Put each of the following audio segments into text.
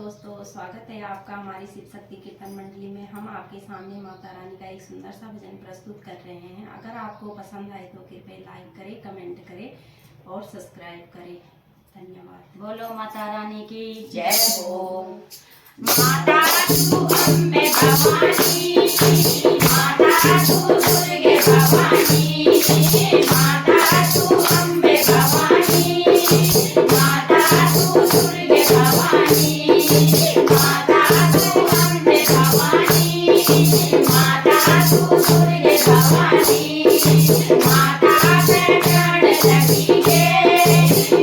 दोस्तों, स्वागत है आपका हमारी शिव शक्ति कीर्तन मंडली में। हम आपके सामने माता रानी का एक सुंदर सा भजन प्रस्तुत कर रहे हैं। अगर आपको पसंद आए तो कृपया लाइक करें, कमेंट करें और सब्सक्राइब करें। धन्यवाद। बोलो माता रानी की जय हो। माता तू अम्बे भवानी, माता तू दुर्गे भवानी, माता तू अम्बे भवानी, माता तू दुर्गे भवानी, माता तू अम्बे भवानी, माता तू दुर्गे भवानी, माता पे चढ़ लगी के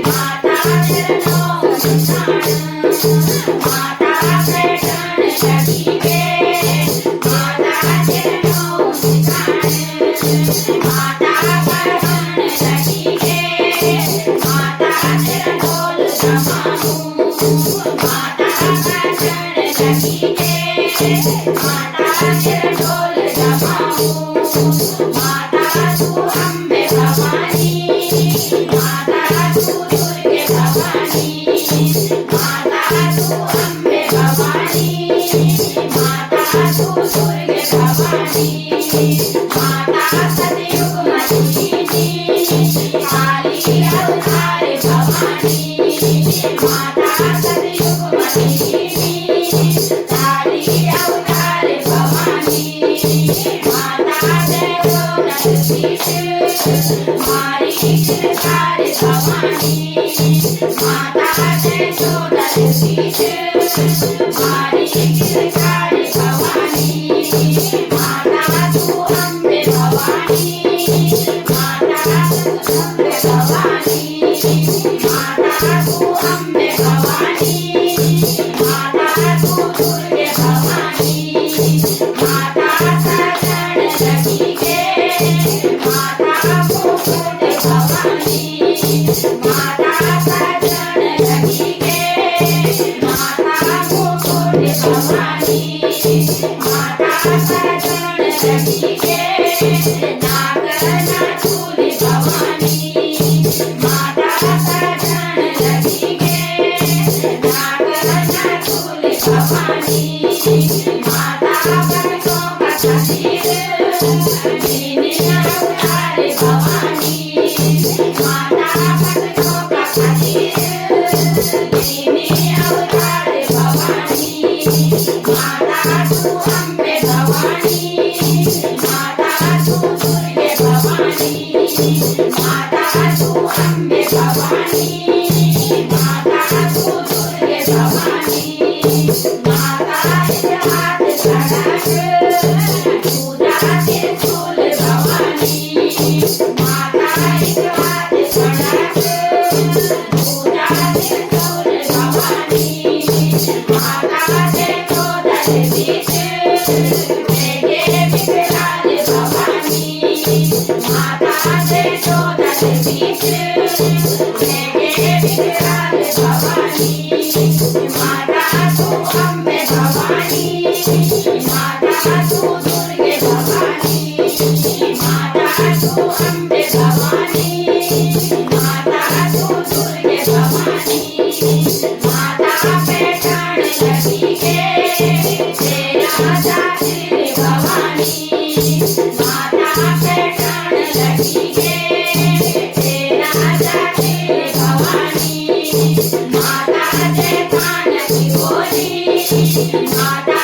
माता चरणों निशान, माता पे चढ़ लगी के माता चरणों निशान, माता पर चढ़ लगी के माता चरणों समाऊं, माता पर चढ़ लगी के माता चरणों समाऊं, माता तू अम्बे भवानी, माता तू दुर्गे भवानी, माता तू अम्बे भवानी, माता तू दुर्गे भवानी, माता सतयुग मदीनी, काली अवतार भवानी, माता सतयुग मदीनी, काली अवतार भवानी, माता जगन्नाथ सीत, मारी कृपार भवानी, माता जगन्नाथ सीत, मारी कृपार भवानी, माता तू अम्बे भवानी, माता तू अम्बे भवानी, माता तू अम्बे भवानी, माता तू दुर्गे भवानी, माता शरण लगी के माता मुकुट भवानी, माता शरण लगी के माता मुकुट भवानी, माता शरण लगी के नागनाथुर भवानी, माता शरण लगी के नागनाथुर भवानी, माता भक्तों का शरीर दीन अवतार भवानी, माता भक्तों का शरीर दीन अवतार भवानी, माता तू अम्बे भवानी, माता तू दुर्गे भवानी, माता तू अम्बे भवानी, माता तू दुर्गे भवानी, माता एक हाथ खड़क पूजा के फूल भवानी, माता एक हाथ खड़क पूजा के फूल भवानी, माता के चौदह बीच मेघे विकराल भवानी, माता के चौदह बीच मेघे विकराल भवानी, माता तू अम्बे भवानी, माता तू दुर्गे भवानी, माता तू अम्बे भवानी, माता तू दुर्गे भवानी, माता पे चढ़ लगी के तेरा जातिल भवानी, माता पे चढ़ लगी के तेरा जातिल भवानी, माता जय कान की बोली, माता